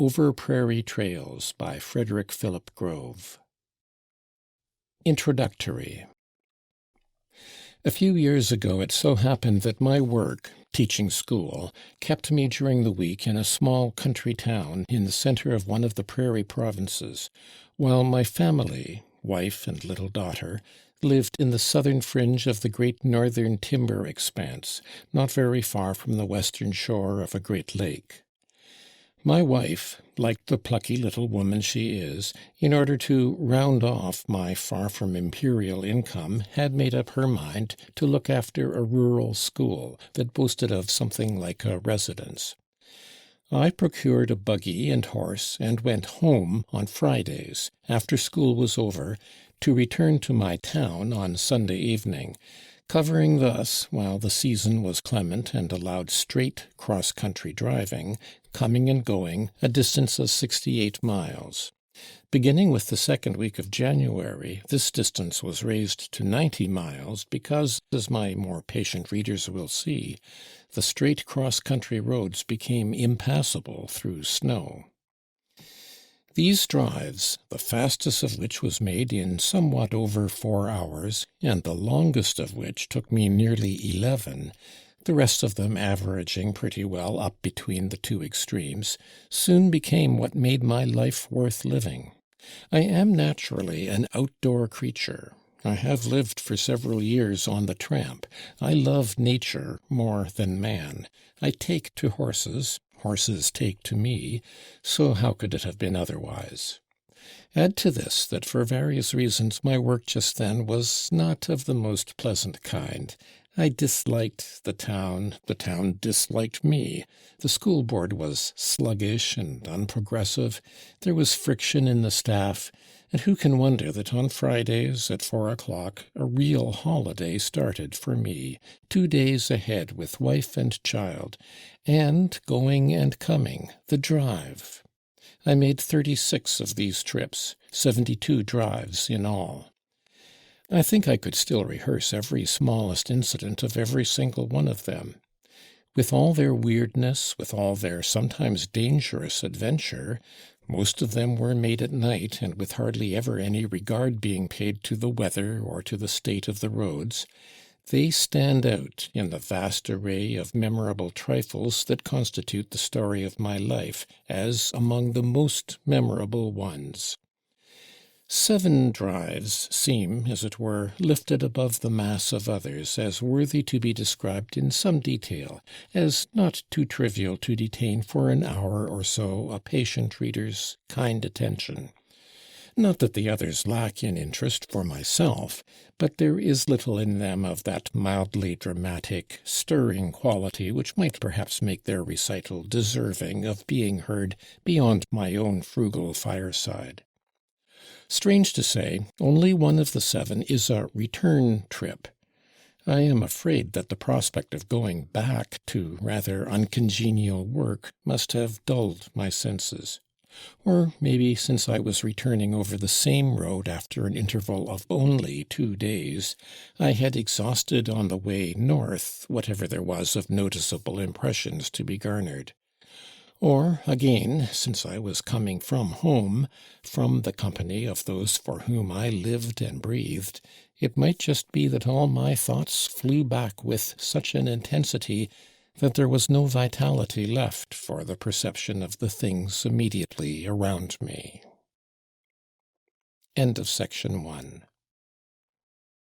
Over Prairie Trails by Frederick Philip Grove. Introductory. A few years ago it so happened that my work, teaching school, kept me during the week in a small country town in the center of one of the Prairie provinces, while my family, wife and little daughter, lived in the southern fringe of the great northern timber expanse, not very far from the western shore of a great lake. My wife, like the plucky little woman she is, in order to round off my far-from-imperial income, had made up her mind to look after a rural school that boasted of something like a residence. I procured a buggy and horse and went home on Fridays, after school was over, to return to my town on Sunday evening, covering thus, while the season was clement and allowed straight cross-country driving, coming and going, a distance of 68 miles. Beginning with the second week of January, this distance was raised to 90 miles because, as my more patient readers will see, the straight cross-country roads became impassable through snow. These drives, the fastest of which was made in somewhat over 4 hours, and the longest of which took me nearly 11, the rest of them averaging pretty well up between the two extremes, soon became what made my life worth living. I am naturally an outdoor creature. I have lived for several years on the tramp. I love nature more than man. I take to horses. Horses take to me, so how could it have been otherwise? Add to this that for various reasons my work just then was not of the most pleasant kind. I disliked the town disliked me. The school board was sluggish and unprogressive. There was friction in the staff, and who can wonder that on Fridays at 4 o'clock a real holiday started for me, 2 days ahead with wife and child, and going and coming, the drive. I made 36 of these trips, 72 drives in all. I think I could still rehearse every smallest incident of every single one of them. With all their weirdness, with all their sometimes dangerous adventure, most of them were made at night and with hardly ever any regard being paid to the weather or to the state of the roads. They stand out in the vast array of memorable trifles that constitute the story of my life as among the most memorable ones. 7 drives seem, as it were, lifted above the mass of others as worthy to be described in some detail, as not too trivial to detain for an hour or so a patient reader's kind attention. Not that the others lack in interest for myself, but there is little in them of that mildly dramatic, stirring quality which might perhaps make their recital deserving of being heard beyond my own frugal fireside. Strange to say, only one of the 7 is a return trip. I am afraid that the prospect of going back to rather uncongenial work must have dulled my senses. Or maybe since I was returning over the same road after an interval of only 2 days, I had exhausted on the way north whatever there was of noticeable impressions to be garnered. Or, again, since I was coming from home, from the company of those for whom I lived and breathed, it might just be that all my thoughts flew back with such an intensity that there was no vitality left for the perception of the things immediately around me. End of section 1.